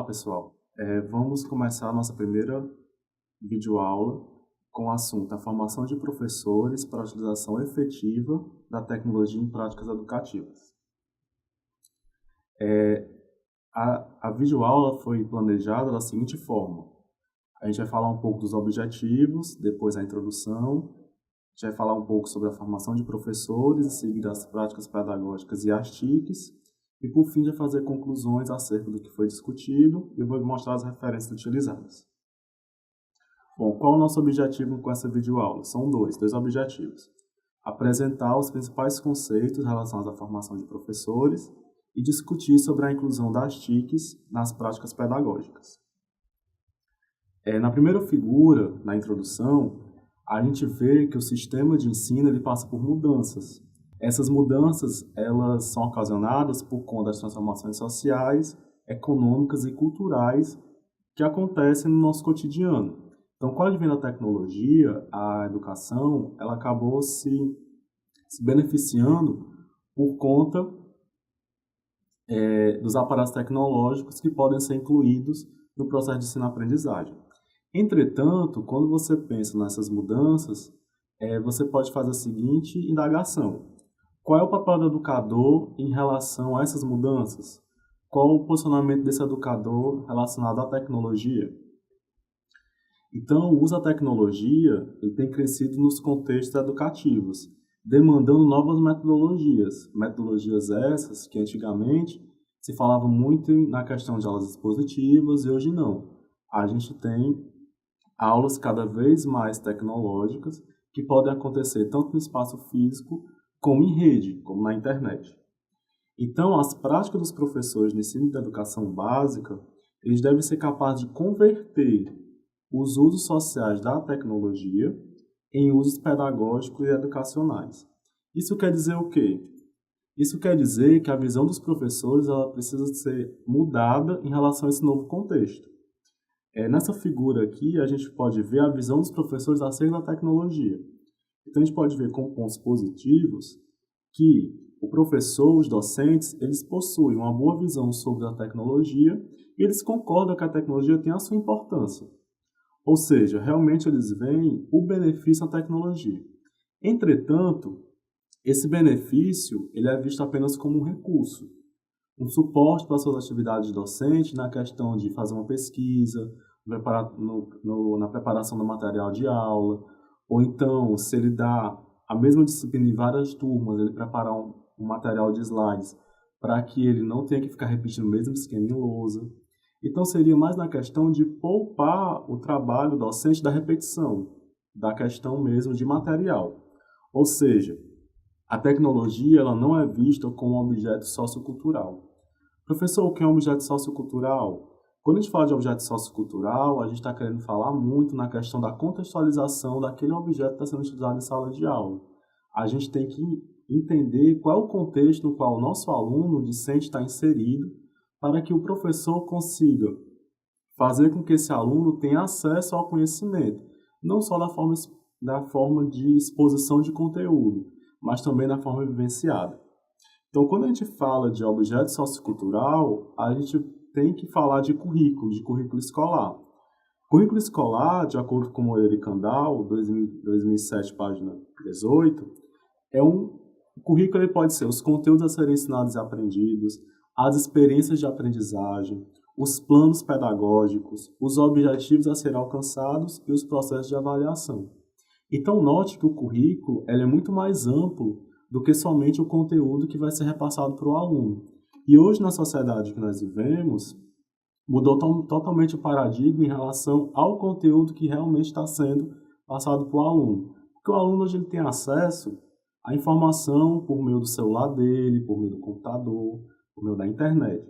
Olá, pessoal. Vamos começar a nossa primeira videoaula com o assunto a formação de professores para a utilização efetiva da tecnologia em práticas educativas. A videoaula foi planejada da seguinte forma. A gente vai falar um pouco dos objetivos, depois a introdução, a gente vai falar um pouco sobre a formação de professores, em seguida as práticas pedagógicas e as TICs, e por fim, vai fazer conclusões acerca do que foi discutido e eu vou mostrar as referências utilizadas. Bom, qual é o nosso objetivo com essa videoaula? São dois objetivos. Apresentar os principais conceitos relacionados à formação de professores e discutir sobre a inclusão das TICs nas práticas pedagógicas. Na primeira figura, na introdução, a gente vê que o sistema de ensino ele passa por mudanças. Essas mudanças elas são ocasionadas por conta das transformações sociais, econômicas e culturais que acontecem no nosso cotidiano. Então, com o advento da tecnologia, a educação ela acabou se beneficiando por conta dos aparatos tecnológicos que podem ser incluídos no processo de ensino-aprendizagem. Entretanto, quando você pensa nessas mudanças, você pode fazer a seguinte indagação. Qual é o papel do educador em relação a essas mudanças? Qual o posicionamento desse educador relacionado à tecnologia? Então, o uso da tecnologia ele tem crescido nos contextos educativos, demandando novas metodologias. Metodologias essas que antigamente se falava muito na questão de aulas expositivas e hoje não. A gente tem aulas cada vez mais tecnológicas que podem acontecer tanto no espaço físico como em rede, como na internet. Então, as práticas dos professores no ensino da educação básica, eles devem ser capazes de converter os usos sociais da tecnologia em usos pedagógicos e educacionais. Isso quer dizer o quê? Isso quer dizer que a visão dos professores ela precisa ser mudada em relação a esse novo contexto. Nessa figura aqui, a gente pode ver a visão dos professores acerca da tecnologia. Então, a gente pode ver com pontos positivos que o professor, os docentes, eles possuem uma boa visão sobre a tecnologia e eles concordam que a tecnologia tem a sua importância. Ou seja, realmente eles veem o benefício da tecnologia. Entretanto, esse benefício ele é visto apenas como um recurso, um suporte para suas atividades docentes na questão de fazer uma pesquisa, na preparação do material de aula, ou então, se ele dá a mesma disciplina em várias turmas, ele preparar um material de slides para que ele não tenha que ficar repetindo o mesmo esquema em lousa. Então, seria mais na questão de poupar o trabalho docente da repetição, da questão mesmo de material. Ou seja, a tecnologia ela não é vista como um objeto sociocultural. Professor, o que é um objeto sociocultural? Quando a gente fala de objeto sociocultural, a gente está querendo falar muito na questão da contextualização daquele objeto que está sendo utilizado em sala de aula. A gente tem que entender qual é o contexto no qual o nosso aluno, o discente, está inserido, para que o professor consiga fazer com que esse aluno tenha acesso ao conhecimento, não só da forma de exposição de conteúdo, mas também da forma vivenciada. Então, quando a gente fala de objeto sociocultural, a gente tem que falar de currículo escolar. Currículo escolar, de acordo com Moreira e Kandal, 2007, página 18, o currículo ele pode ser os conteúdos a serem ensinados e aprendidos, as experiências de aprendizagem, os planos pedagógicos, os objetivos a serem alcançados e os processos de avaliação. Então, note que o currículo ele é muito mais amplo do que somente o conteúdo que vai ser repassado para o aluno. E hoje, na sociedade que nós vivemos, mudou totalmente o paradigma em relação ao conteúdo que realmente está sendo passado para o aluno. Porque o aluno hoje ele tem acesso à informação por meio do celular dele, por meio do computador, por meio da internet.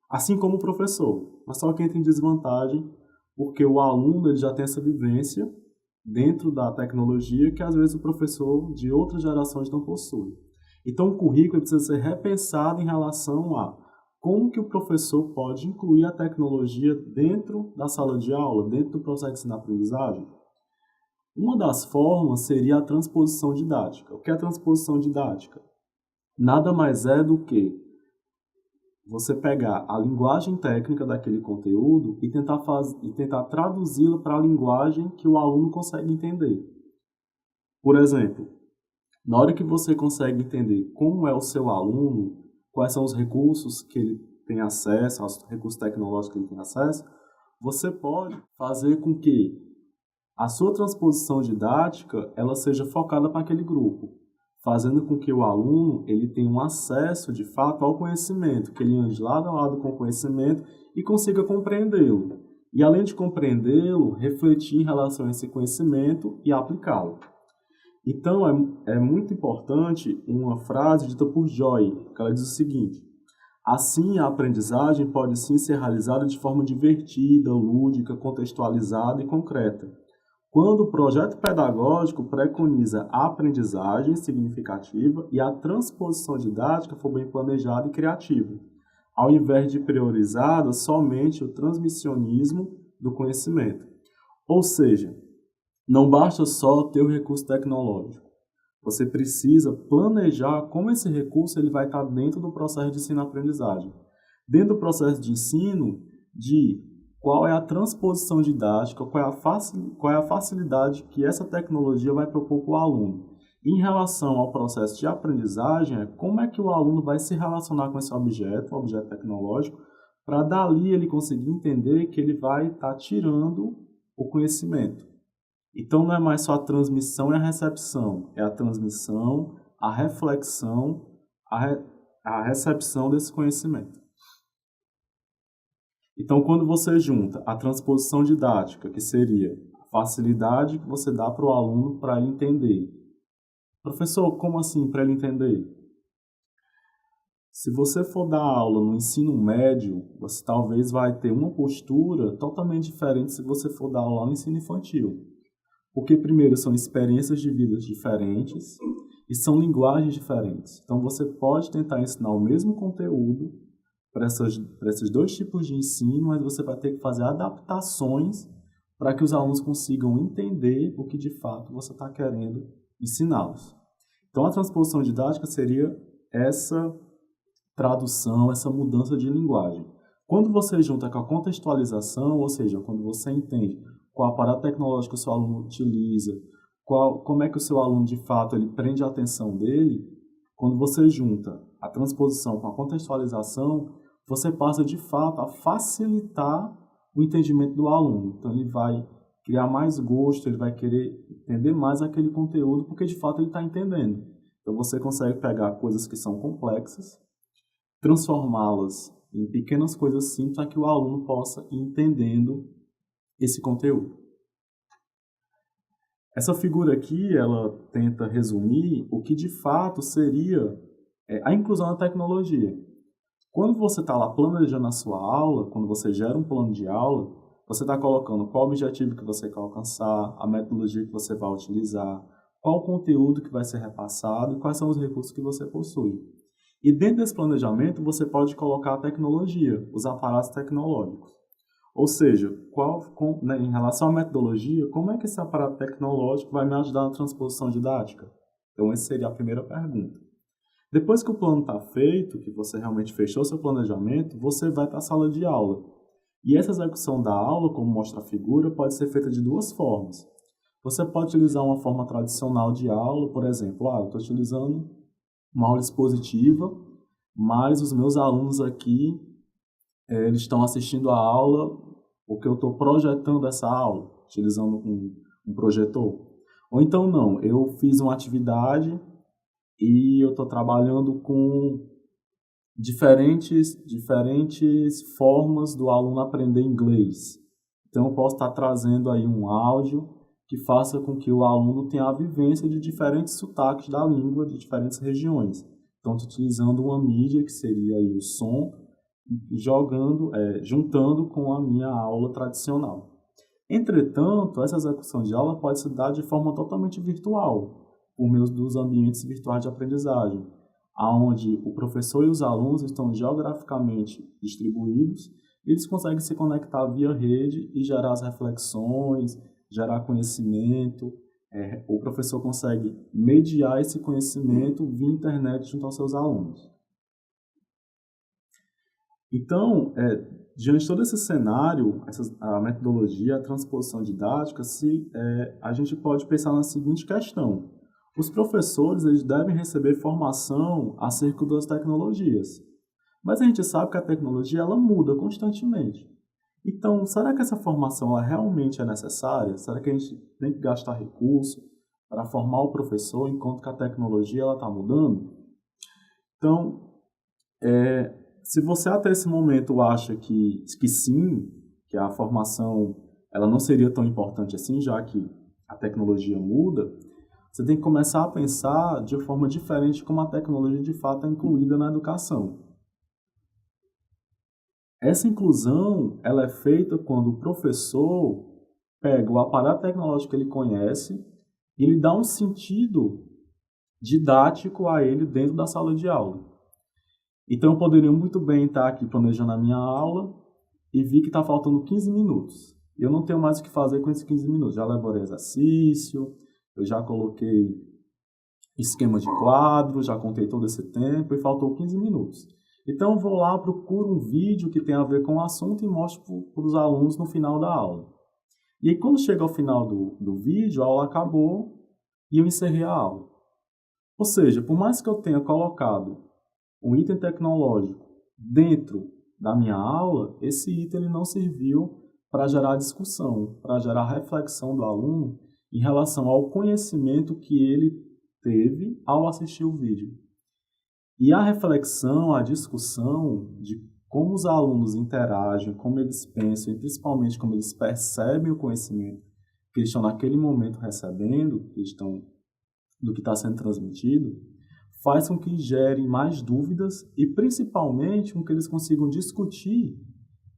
Assim como o professor. Mas só que entra em desvantagem, porque o aluno ele já tem essa vivência dentro da tecnologia que às vezes o professor de outras gerações não possui. Então, o currículo precisa ser repensado em relação a como que o professor pode incluir a tecnologia dentro da sala de aula, dentro do processo de ensino-aprendizagem. Uma das formas seria a transposição didática. O que é a transposição didática? Nada mais é do que você pegar a linguagem técnica daquele conteúdo e tentar traduzi-la para a linguagem que o aluno consegue entender. Por exemplo, na hora que você consegue entender como é o seu aluno, quais são os recursos que ele tem acesso, aos recursos tecnológicos que ele tem acesso, você pode fazer com que a sua transposição didática ela seja focada para aquele grupo, fazendo com que o aluno ele tenha um acesso, de fato, ao conhecimento, que ele ande lado a lado com o conhecimento e consiga compreendê-lo. E, além de compreendê-lo, refletir em relação a esse conhecimento e aplicá-lo. Então, é muito importante uma frase dita por Joy, que ela diz o seguinte: assim, a aprendizagem pode sim ser realizada de forma divertida, lúdica, contextualizada e concreta, quando o projeto pedagógico preconiza a aprendizagem significativa e a transposição didática for bem planejada e criativa, ao invés de priorizada somente o transmissionismo do conhecimento. Ou seja, não basta só ter o recurso tecnológico. Você precisa planejar como esse recurso ele vai estar dentro do processo de ensino-aprendizagem. Dentro do processo de ensino, de qual é a transposição didática, qual é a facilidade que essa tecnologia vai propor para o aluno. Em relação ao processo de aprendizagem, como é que o aluno vai se relacionar com esse objeto, o objeto tecnológico, para dali ele conseguir entender que ele vai estar tirando o conhecimento. Então, não é mais só a transmissão e a recepção, é a transmissão, a reflexão, a recepção desse conhecimento. Então, quando você junta a transposição didática, que seria a facilidade que você dá para o aluno para ele entender. Professor, como assim para ele entender? Se você for dar aula no ensino médio, você talvez vai ter uma postura totalmente diferente se você for dar aula no ensino infantil. Porque, primeiro, são experiências de vida diferentes e são linguagens diferentes. Então, você pode tentar ensinar o mesmo conteúdo para esses dois tipos de ensino, mas você vai ter que fazer adaptações para que os alunos consigam entender o que, de fato, você está querendo ensiná-los. Então, a transposição didática seria essa tradução, essa mudança de linguagem. Quando você junta com a contextualização, ou seja, quando você entende qual aparato tecnológico o seu aluno utiliza, como é que o seu aluno, de fato, ele prende a atenção dele, quando você junta a transposição com a contextualização, você passa, de fato, a facilitar o entendimento do aluno. Então, ele vai criar mais gosto, ele vai querer entender mais aquele conteúdo, porque, de fato, ele está entendendo. Então, você consegue pegar coisas que são complexas, transformá-las em pequenas coisas simples para que o aluno possa ir entendendo esse conteúdo. Essa figura aqui, ela tenta resumir o que de fato seria a inclusão da tecnologia. Quando você está lá planejando a sua aula, quando você gera um plano de aula, você está colocando qual o objetivo que você quer alcançar, a metodologia que você vai utilizar, qual o conteúdo que vai ser repassado e quais são os recursos que você possui. E dentro desse planejamento, você pode colocar a tecnologia, os aparatos tecnológicos. Ou seja, em relação à metodologia, como é que esse aparato tecnológico vai me ajudar na transposição didática? Então, essa seria a primeira pergunta. Depois que o plano está feito, que você realmente fechou seu planejamento, você vai para a sala de aula. E essa execução da aula, como mostra a figura, pode ser feita de duas formas. Você pode utilizar uma forma tradicional de aula, por exemplo, eu estou utilizando uma aula expositiva, mas os meus alunos aqui, eles estão assistindo a aula porque eu estou projetando essa aula, utilizando um projetor. Ou então não, eu fiz uma atividade e eu estou trabalhando com diferentes formas do aluno aprender inglês. Então eu posso estar trazendo aí um áudio que faça com que o aluno tenha a vivência de diferentes sotaques da língua de diferentes regiões. Então estou utilizando uma mídia que seria aí o som, juntando com a minha aula tradicional. Entretanto, essa execução de aula pode se dar de forma totalmente virtual, por meio dos ambientes virtuais de aprendizagem, onde o professor e os alunos estão geograficamente distribuídos e eles conseguem se conectar via rede e gerar as reflexões, gerar conhecimento. O professor consegue mediar esse conhecimento via internet junto aos seus alunos. Então, diante de todo esse cenário, a metodologia, a transposição didática, a gente pode pensar na seguinte questão. Os professores eles devem receber formação acerca das tecnologias. Mas a gente sabe que a tecnologia ela muda constantemente. Então, será que essa formação ela realmente é necessária? Será que a gente tem que gastar recurso para formar o professor enquanto que a tecnologia está mudando? Então, se você até esse momento acha que sim, que a formação ela não seria tão importante assim, já que a tecnologia muda, você tem que começar a pensar de forma diferente como a tecnologia de fato é incluída na educação. Essa inclusão ela é feita quando o professor pega o aparato tecnológico que ele conhece e ele dá um sentido didático a ele dentro da sala de aula. Então, eu poderia muito bem estar aqui planejando a minha aula e vi que está faltando 15 minutos. Eu não tenho mais o que fazer com esses 15 minutos. Já elaborei exercício, eu já coloquei esquema de quadro, já contei todo esse tempo e faltou 15 minutos. Então, eu vou lá, procuro um vídeo que tem a ver com o assunto e mostro para os alunos no final da aula. E aí, quando chega ao final do vídeo, a aula acabou e eu encerrei a aula. Ou seja, por mais que eu tenha colocado um item tecnológico dentro da minha aula, esse item ele não serviu para gerar discussão, para gerar reflexão do aluno em relação ao conhecimento que ele teve ao assistir o vídeo. E a reflexão, a discussão de como os alunos interagem, como eles pensam e principalmente como eles percebem o conhecimento que eles estão naquele momento recebendo, do que está sendo transmitido, faz com que gerem mais dúvidas e principalmente com que eles consigam discutir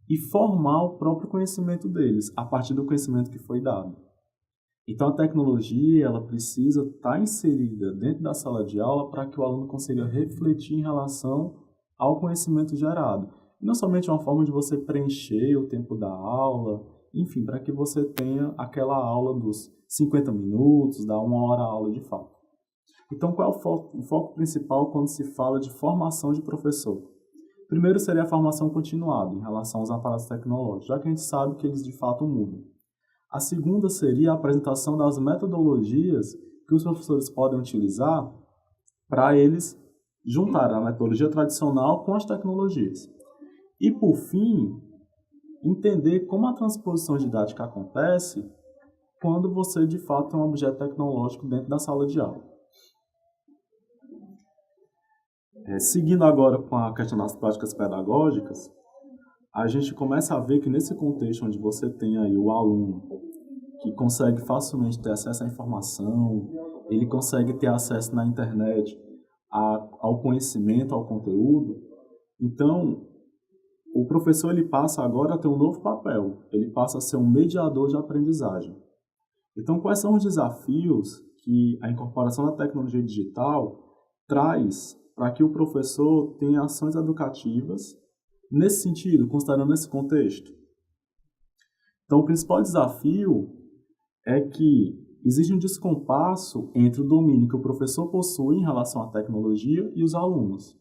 e formar o próprio conhecimento deles a partir do conhecimento que foi dado. Então, a tecnologia ela precisa estar inserida dentro da sala de aula para que o aluno consiga refletir em relação ao conhecimento gerado. E não somente uma forma de você preencher o tempo da aula, enfim, para que você tenha aquela aula dos 50 minutos, da 1 hora a aula de fato. Então, qual é o foco principal quando se fala de formação de professor? Primeiro seria a formação continuada em relação aos aparatos tecnológicos, já que a gente sabe que eles de fato mudam. A segunda seria a apresentação das metodologias que os professores podem utilizar para eles juntar a metodologia tradicional com as tecnologias. E, por fim, entender como a transposição didática acontece quando você, de fato, tem um objeto tecnológico dentro da sala de aula. Seguindo agora com a questão das práticas pedagógicas, a gente começa a ver que nesse contexto onde você tem aí o aluno que consegue facilmente ter acesso à informação, ele consegue ter acesso na internet ao conhecimento, ao conteúdo, então o professor ele passa agora a ter um novo papel, ele passa a ser um mediador de aprendizagem. Então, quais são os desafios que a incorporação da tecnologia digital traz para que o professor tenha ações educativas nesse sentido, considerando esse contexto? Então, o principal desafio é que existe um descompasso entre o domínio que o professor possui em relação à tecnologia e os alunos.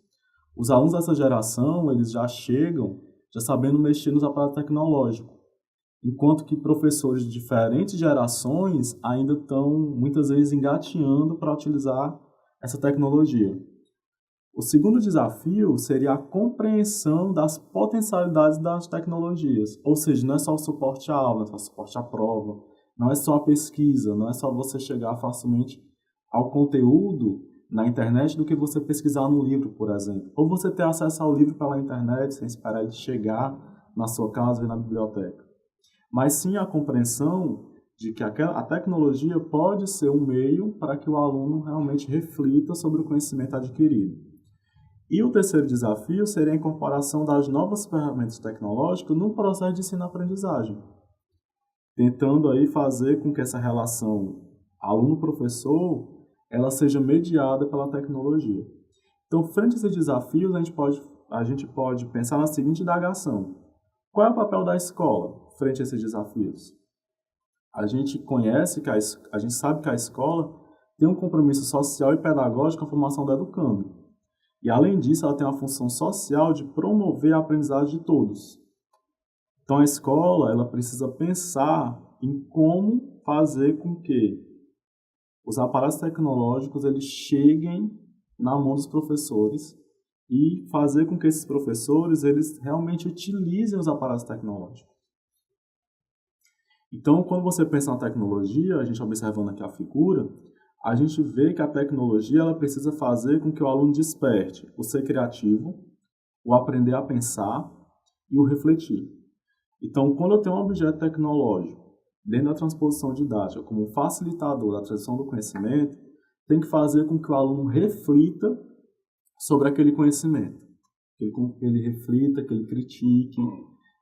Os alunos dessa geração, eles já chegam já sabendo mexer nos aparatos tecnológicos, enquanto que professores de diferentes gerações ainda estão, muitas vezes, engatinhando para utilizar essa tecnologia. O segundo desafio seria a compreensão das potencialidades das tecnologias, ou seja, não é só o suporte à aula, não é só o suporte à prova, não é só a pesquisa, não é só você chegar facilmente ao conteúdo na internet do que você pesquisar no livro, por exemplo. Ou você ter acesso ao livro pela internet sem esperar ele chegar na sua casa e na biblioteca. Mas sim a compreensão de que a tecnologia pode ser um meio para que o aluno realmente reflita sobre o conhecimento adquirido. E o terceiro desafio seria a incorporação das novas ferramentas tecnológicas no processo de ensino-aprendizagem, tentando aí fazer com que essa relação aluno-professor ela seja mediada pela tecnologia. Então, frente a esses desafios, a gente pode pensar na seguinte indagação: qual é o papel da escola frente a esses desafios? A gente sabe que a escola tem um compromisso social e pedagógico com a formação do educando. E, além disso, ela tem uma função social de promover a aprendizagem de todos. Então, a escola ela precisa pensar em como fazer com que os aparatos tecnológicos eles cheguem na mão dos professores e fazer com que esses professores eles realmente utilizem os aparatos tecnológicos. Então, quando você pensa na tecnologia, a gente observando aqui a figura, a gente vê que a tecnologia ela precisa fazer com que o aluno desperte o ser criativo, o aprender a pensar e o refletir. Então, quando eu tenho um objeto tecnológico dentro da transposição didática como um facilitador da transição do conhecimento, tem que fazer com que o aluno reflita sobre aquele conhecimento. Que ele reflita, que ele critique,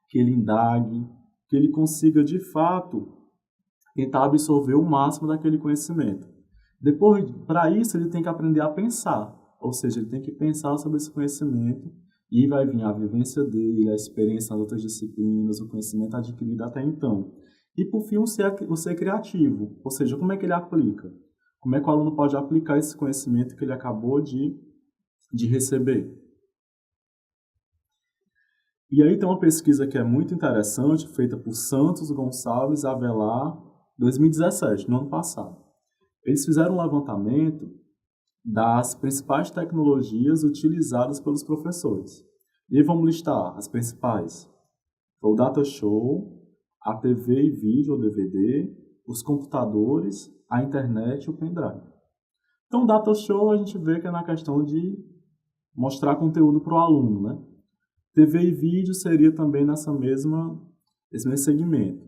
que ele indague, que ele consiga, de fato, tentar absorver o máximo daquele conhecimento. Depois, para isso, ele tem que aprender a pensar. Ou seja, ele tem que pensar sobre esse conhecimento e vai vir a vivência dele, a experiência nas outras disciplinas, o conhecimento adquirido até então. E, por fim, o ser criativo. Ou seja, como é que ele aplica? Como é que o aluno pode aplicar esse conhecimento que ele acabou de receber? E aí tem uma pesquisa que é muito interessante, feita por Santos Gonçalves Avelar, 2017, no ano passado. Eles fizeram um levantamento das principais tecnologias utilizadas pelos professores. E aí vamos listar as principais. O Data Show, a TV e vídeo ou DVD, os computadores, a internet e o pendrive. Então, o Data Show a gente vê que é na questão de mostrar conteúdo para o aluno, né? TV e vídeo seria também nesse mesmo segmento.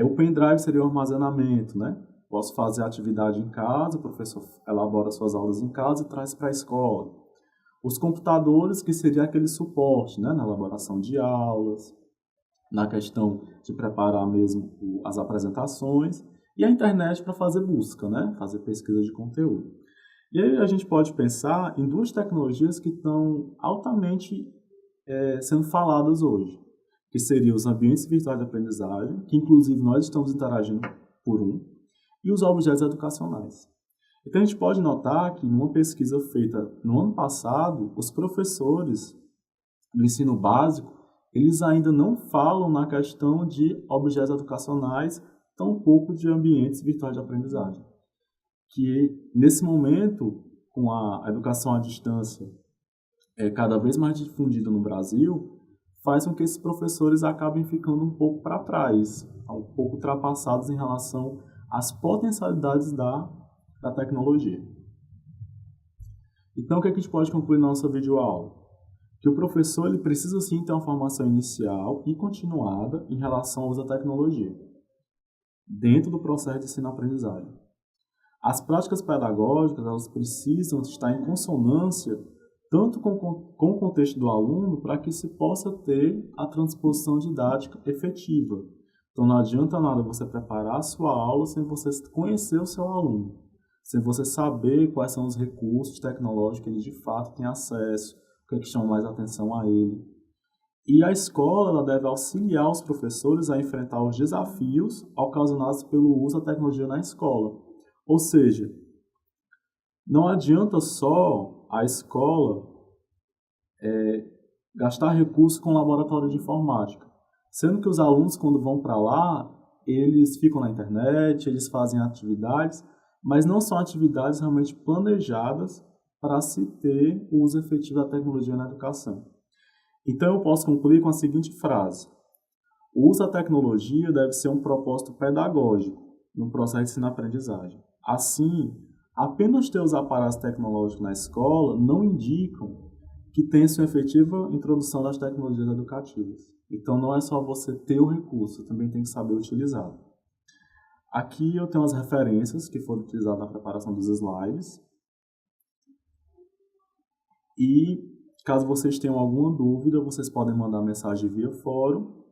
O pendrive seria o armazenamento, né? Posso fazer atividade em casa, o professor elabora suas aulas em casa e traz para a escola. Os computadores, que seria aquele suporte, né? Na elaboração de aulas, na questão de preparar mesmo as apresentações. E a internet para fazer busca, né? Fazer pesquisa de conteúdo. E aí a gente pode pensar em duas tecnologias que estão altamente sendo faladas hoje, que seriam os ambientes virtuais de aprendizagem, que inclusive nós estamos interagindo por um, e os objetos educacionais. Então a gente pode notar que numa pesquisa feita no ano passado, os professores do ensino básico, eles ainda não falam na questão de objetos educacionais, tampouco de ambientes virtuais de aprendizagem. Que nesse momento, com a educação à distância cada vez mais difundida no Brasil, faz com que esses professores acabem ficando um pouco para trás, um pouco ultrapassados em relação às potencialidades da tecnologia. Então, o que a gente pode concluir na nossa videoaula? Que o professor ele precisa sim ter uma formação inicial e continuada em relação ao uso da tecnologia, dentro do processo de ensino-aprendizagem. As práticas pedagógicas elas precisam estar em consonância tanto com o contexto do aluno, para que se possa ter a transposição didática efetiva. Então, não adianta nada você preparar a sua aula sem você conhecer o seu aluno, sem você saber quais são os recursos tecnológicos que ele de fato tem acesso, o que é que chama mais atenção a ele. E a escola ela deve auxiliar os professores a enfrentar os desafios ocasionados pelo uso da tecnologia na escola. Ou seja, não adianta só a escola gastar recursos com laboratório de informática, sendo que os alunos, quando vão para lá, eles ficam na internet, eles fazem atividades, mas não são atividades realmente planejadas para se ter o uso efetivo da tecnologia na educação. Então, eu posso concluir com a seguinte frase: o uso da tecnologia deve ser um propósito pedagógico no processo de ensino-aprendizagem. Assim, apenas ter os aparatos tecnológicos na escola não indicam que tenha sua efetiva introdução das tecnologias educativas. Então, não é só você ter o recurso, também tem que saber utilizá-lo. Aqui eu tenho as referências que foram utilizadas na preparação dos slides. E, caso vocês tenham alguma dúvida, vocês podem mandar mensagem via fórum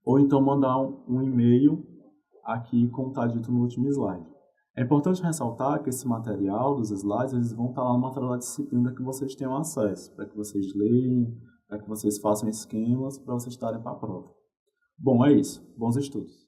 ou então mandar um e-mail aqui como está dito no último slide. É importante ressaltar que esse material dos slides eles vão estar lá no material da disciplina para que vocês tenham acesso, para que vocês leiam, para que vocês façam esquemas, para vocês estarem para a prova. Bom, é isso. Bons estudos.